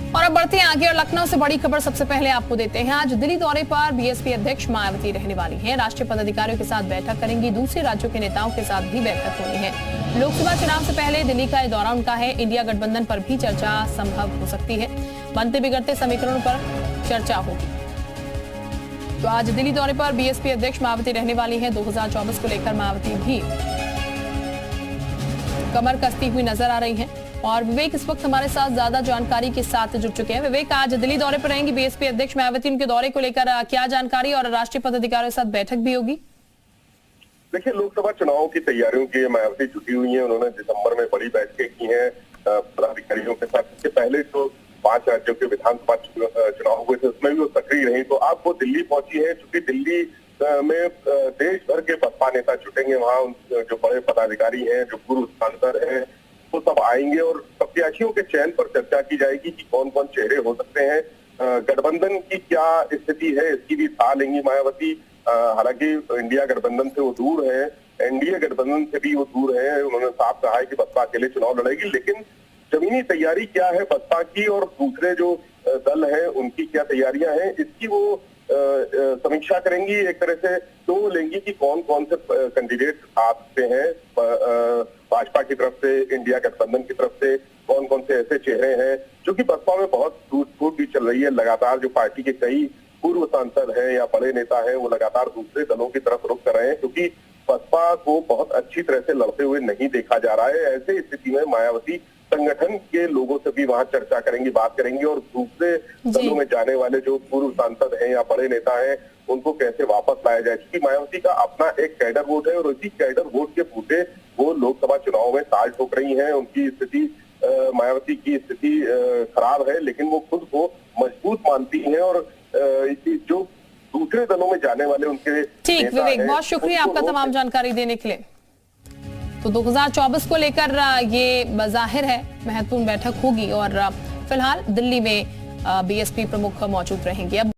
और अब बढ़ते हैं आगे और लखनऊ से बड़ी खबर सबसे पहले आपको देते हैं। आज दिल्ली दौरे पर बीएसपी अध्यक्ष मायावती रहने वाली हैं। राष्ट्रीय पदाधिकारियों के साथ बैठक करेंगी। दूसरे राज्यों के नेताओं के साथ भी बैठक होनी है। लोकसभा चुनाव से पहले दिल्ली का यह दौरा उनका है। इंडिया गठबंधन पर भी चर्चा संभव हो सकती है। बनते बिगड़ते समीकरणों पर चर्चा होगी। तो आज दिल्ली दौरे पर बीएसपी अध्यक्ष मायावती रहने वाली है। 2024 को लेकर मायावती भी कमर कसती हुई नजर आ रही हैं। और विवेक इस वक्त हमारे साथ ज्यादा जानकारी के साथ जुड़ चुके हैं। विवेक, आज दिल्ली दौरे पर रहेंगी बीएसपी अध्यक्ष मायावती, उनके दौरे को लेकर क्या जानकारी और राष्ट्रीय पदाधिकारियों के साथ बैठक भी होगी? देखिए, लोकसभा चुनाव की तैयारियों के मायावती जुटी हुई हैं। उन्होंने दिसंबर में बड़ी बैठकें की हैं पदाधिकारियों के साथ। इससे पहले जो 5 राज्यों के विधानसभा चुनाव हुए थे उसमें भी वो सक्रिय रही। तो अब वो दिल्ली पहुंची है। चूंकि दिल्ली में देश भर के बसपा नेता जुटेंगे, वहाँ जो बड़े पदाधिकारी हैं, जो पूर्व सांसद हैं, वो सब आएंगे और प्रत्याशियों के चयन पर चर्चा की जाएगी कि कौन कौन चेहरे हो सकते हैं। गठबंधन की क्या स्थिति है, इसकी भी सलाह लेंगी मायावती। हालांकि इंडिया गठबंधन से वो दूर है, एनडीए गठबंधन से भी वो दूर है। उन्होंने साफ कहा है कि बसपा अकेले चुनाव लड़ेगी, लेकिन जमीनी तैयारी क्या है बसपा की और दूसरे जो दल है उनकी क्या तैयारियां हैं, इसकी वो समीक्षा करेंगी। एक तरह से तो लेंगी कि कौन कौन से कैंडिडेट आते हैं भाजपा की तरफ से, इंडिया गठबंधन की तरफ से, कौन कौन से ऐसे चेहरे हैं जो कि बसपा में बहुत टूट भी चल रही है। लगातार जो पार्टी के कई पूर्व सांसद हैं या बड़े नेता हैं वो लगातार दूसरे दलों की तरफ रुख कर रहे हैं, क्योंकि बसपा को बहुत अच्छी तरह से लड़ते हुए नहीं देखा जा रहा है। ऐसे स्थिति में मायावती संगठन के लोगों से भी वहां चर्चा करेंगी, बात करेंगी और दूसरे दलों में जाने वाले जो पूर्व सांसद हैं या बड़े नेता हैं उनको कैसे वापस लाया जाए। क्योंकि मायावती का अपना एक कैडर वोट है और इसी कैडर वोट के बूते वो लोकसभा चुनाव में ताल ठोक रही हैं। उनकी स्थिति, मायावती की स्थिति खराब है, लेकिन वो खुद को मजबूत मानती हैं और जो दूसरे दलों में जाने वाले उनके ठीक विवेक, बहुत शुक्रिया आपका तमाम जानकारी देने के लिए। तो 2024 को लेकर ये जाहिर है महत्वपूर्ण बैठक होगी और फिलहाल दिल्ली में बीएसपी प्रमुख मौजूद रहेंगे। अब